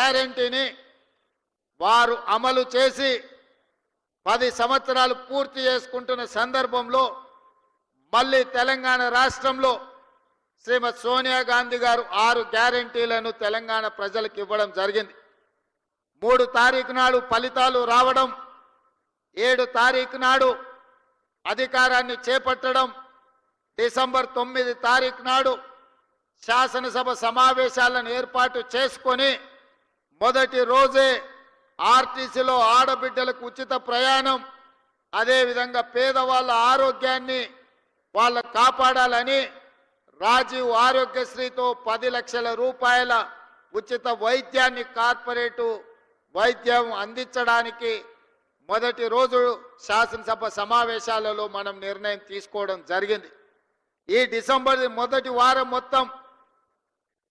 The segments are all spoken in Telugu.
గ్యారెంటీని వారు అమలు చేసి 10 సంవత్సరాలు పూర్తి చేసుకుంటున్న సందర్భంలో మళ్ళీ తెలంగాణ రాష్ట్రంలో శ్రీమతి సోనియా గాంధీ గారు 6 గ్యారెంటీలను తెలంగాణ ప్రజలకు ఇవ్వడం జరిగింది. 3 తారీఖు నాడు ఫలితాలు రావడం, 7 తారీఖు నాడు అధికారాన్ని చేపట్టడం, డిసెంబర్ 9 తారీఖు నాడు శాసనసభ సమావేశాలను ఏర్పాటు చేసుకొని మొదటి రోజే ఆర్టీసీలో ఆడబిడ్డలకు ఉచిత ప్రయాణం, అదేవిధంగా పేదవాళ్ళ ఆరోగ్యాన్ని వాళ్ళ కాపాడాలని రాజీవ్ ఆరోగ్యశ్రీతో 10 లక్షల రూపాయల ఉచిత వైద్యాన్ని కార్పొరేటు వైద్యం అందించడానికి మొదటి రోజు శాసనసభ సమావేశాలలో మనం నిర్ణయం తీసుకోవడం జరిగింది. ఈ డిసెంబర్ మొదటి వారం మొత్తం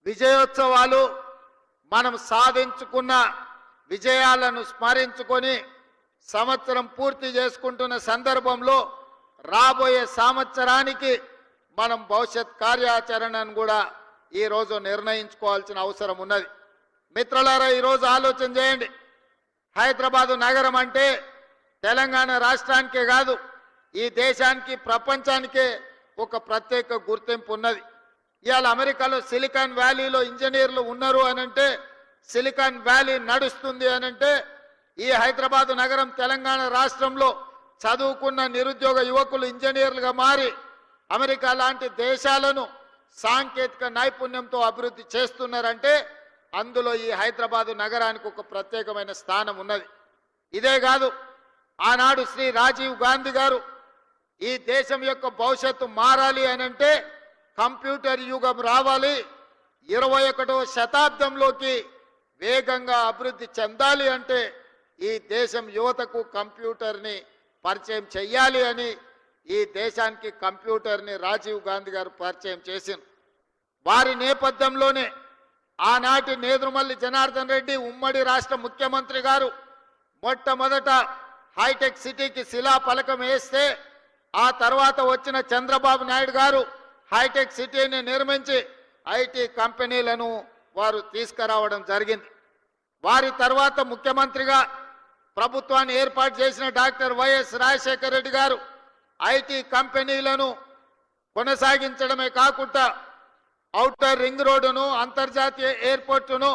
విజయోత్సవాలు, మనం సాధించుకున్న విజయాలను స్మరించుకొని సంవత్సరం పూర్తి చేసుకుంటున్న సందర్భంలో రాబోయే సంవత్సరానికి మనం భవిష్యత్ కార్యాచరణను కూడా ఈరోజు నిర్ణయించుకోవాల్సిన అవసరం ఉన్నది. మిత్రులారా, ఈరోజు ఆలోచన చేయండి. హైదరాబాదు నగరం అంటే తెలంగాణ రాష్ట్రానికే కాదు, ఈ దేశానికి ప్రపంచానికే ఒక ప్రత్యేక గుర్తింపు ఉన్నది. ఇవాళ అమెరికాలో సిలికాన్ వ్యాలీలో ఇంజనీర్లు ఉన్నారు అనంటే, సిలికాన్ వ్యాలీ నడుస్తుంది అనంటే, ఈ హైదరాబాదు నగరం తెలంగాణ రాష్ట్రంలో చదువుకున్న నిరుద్యోగ యువకులు ఇంజనీర్లుగా మారి అమెరికా లాంటి దేశాలను సాంకేతిక నైపుణ్యంతో అభివృద్ధి చేస్తున్నారంటే అందులో ఈ హైదరాబాదు నగరానికి ఒక ప్రత్యేకమైన స్థానం ఉన్నది. ఇదే కాదు, ఆనాడు శ్రీ రాజీవ్ గాంధీ గారు ఈ దేశం యొక్క భవిష్యత్తు మారాలి అనంటే కంప్యూటర్ యుగం రావాలి, 21వ శతాబ్దంలోకి వేగంగా అభివృద్ధి చెందాలి అంటే ఈ దేశం యువతకు కంప్యూటర్ని పరిచయం చెయ్యాలి అని ఈ దేశానికి కంప్యూటర్ని రాజీవ్ గాంధీ గారు పరిచయం చేసింది. వారి నేపథ్యంలోనే ఆనాటి నేదురుమల్లి జనార్దన్ రెడ్డి ఉమ్మడి రాష్ట్ర ముఖ్యమంత్రి గారు మొట్టమొదట హైటెక్ సిటీకి శిలాఫలకం వేస్తే, ఆ తర్వాత వచ్చిన చంద్రబాబు నాయుడు గారు హైటెక్ సిటీని నిర్మించి ఐటీ కంపెనీలను వారు తీసుకురావడం జరిగింది. వారి తర్వాత ముఖ్యమంత్రిగా ప్రభుత్వాన్ని ఏర్పాటు చేసిన డాక్టర్ వైఎస్ రాజశేఖర రెడ్డి గారు ఐటీ కంపెనీలను కొనసాగించడమే కాకుండా ఔటర్ రింగ్ రోడ్డును, అంతర్జాతీయ ఎయిర్పోర్టును,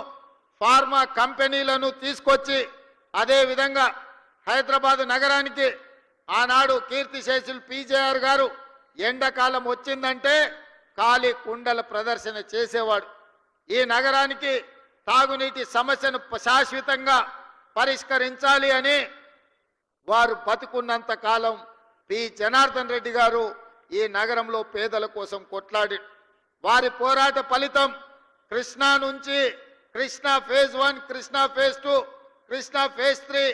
ఫార్మా కంపెనీలను తీసుకొచ్చి అదేవిధంగా హైదరాబాద్ నగరానికి ఆనాడు కీర్తిశేషులు పీజేఆర్ గారు ఎండాకాలం వచ్చిందంటే ఖాళీ కుండల ప్రదర్శన చేసేవాడు. ఈ నగరానికి తాగునీటి సమస్యను శాశ్వతంగా పరిష్కరించాలి అని వారు బతుకున్నంత కాలం పి జనార్దన్ రెడ్డి గారు ఈ నగరంలో పేదల కోసం కొట్లాడి, వారి పోరాట ఫలితం కృష్ణా నుంచి Krishna phase 1, Krishna phase 2, Krishna phase 3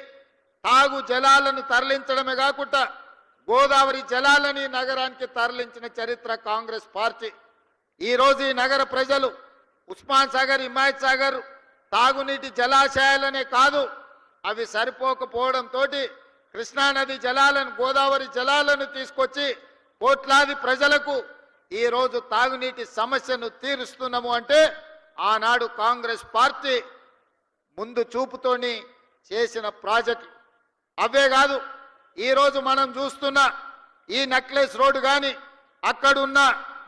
తాగు జలాలను తరలించడమే కాకుండా గోదావరి జలాలని నగరానికి తరలించిన చరిత్ర కాంగ్రెస్ పార్టీ. ఈరోజు ఈ నగర ప్రజలు ఉస్మాన్ సాగర్, హిమాయత్ సాగర్ తాగునీటి జలాశయాలనే కాదు, అవి సరిపోకపోవడంతో కృష్ణానది జలాలను, గోదావరి జలాలను తీసుకొచ్చి కోట్లాది ప్రజలకు ఈరోజు తాగునీటి సమస్యను తీరుస్తున్నాము అంటే ఆనాడు కాంగ్రెస్ పార్టీ ముందు చూపుతోని చేసిన ప్రాజెక్టు. అవే కాదు, ఈరోజు మనం చూస్తున్న ఈ నెక్లెస్ రోడ్డు కానీ, అక్కడున్న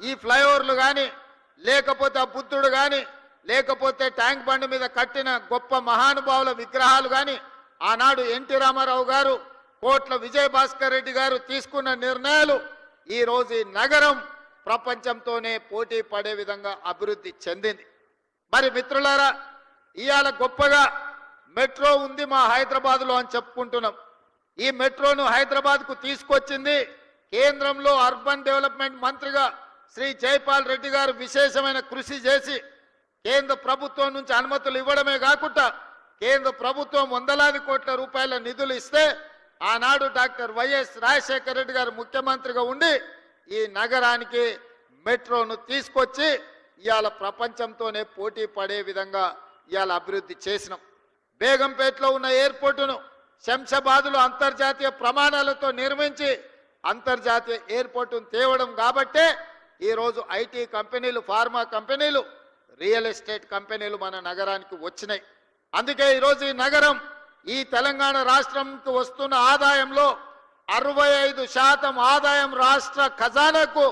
ఈ ఫ్లైఓవర్లు కానీ, లేకపోతే ఆ బుద్ధుడు కానీ, లేకపోతే ట్యాంక్ బండ్ మీద కట్టిన గొప్ప మహానుభావుల విగ్రహాలు కానీ, ఆనాడు ఎన్టీ రామారావు గారు, కోట్ల విజయభాస్కర్ రెడ్డి గారు తీసుకున్న నిర్ణయాలు ఈరోజు ఈ నగరం ప్రపంచంతోనే పోటీ పడే విధంగా అభివృద్ధి చెందింది. మరి మిత్రులారా, ఇవాళ గొప్పగా మెట్రో ఉంది మా హైదరాబాద్లో అని చెప్పుకుంటున్నాం. ఈ మెట్రోను హైదరాబాద్కు తీసుకొచ్చింది కేంద్రంలో అర్బన్ డెవలప్మెంట్ మంత్రిగా శ్రీ జైపాల్ రెడ్డి గారు విశేషమైన కృషి చేసి కేంద్ర ప్రభుత్వం నుంచి అనుమతులు ఇవ్వడమే కాకుండా కేంద్ర ప్రభుత్వం వందలాది కోట్ల రూపాయల నిధులు ఇస్తే ఆనాడు డాక్టర్ వైఎస్ రాజశేఖర రెడ్డి గారు ముఖ్యమంత్రిగా ఉండి ఈ నగరానికి మెట్రోను తీసుకొచ్చి ఇవాళ ప్రపంచంతోనే పోటీ పడే విధంగా ఇవాళ అభివృద్ధి చేసినాం. బేగంపేటలో ఉన్న ఎయిర్పోర్టును శంషాబాద్లో అంతర్జాతీయ ప్రమాణాలతో నిర్మించి అంతర్జాతీయ ఎయిర్పోర్టును తేవడం కాబట్టే ఈరోజు ఐటీ కంపెనీలు, ఫార్మా కంపెనీలు, రియల్ ఎస్టేట్ కంపెనీలు మన నగరానికి వచ్చినాయి. అందుకే ఈరోజు ఈ నగరం ఈ తెలంగాణ రాష్ట్రంకు వస్తున్న ఆదాయంలో 65% ఆదాయం రాష్ట్ర ఖజానాకు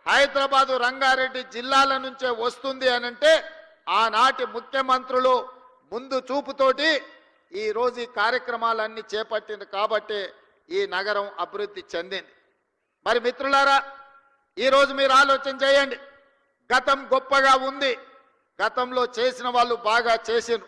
హైదరాబాదు రంగారెడ్డి జిల్లాల నుంచే వస్తుంది అనంటే ఆనాటి ముఖ్యమంత్రులు ముందు చూపుతోటి ఈ రోజు ఈ కార్యక్రమాలన్నీ చేపట్టింది కాబట్టి ఈ నగరం అభివృద్ధి చెందింది. మరి మిత్రులారా, ఈరోజు మీరు ఆలోచన చేయండి. గతం గొప్పగా ఉంది, గతంలో చేసిన వాళ్ళు బాగా చేసిరు.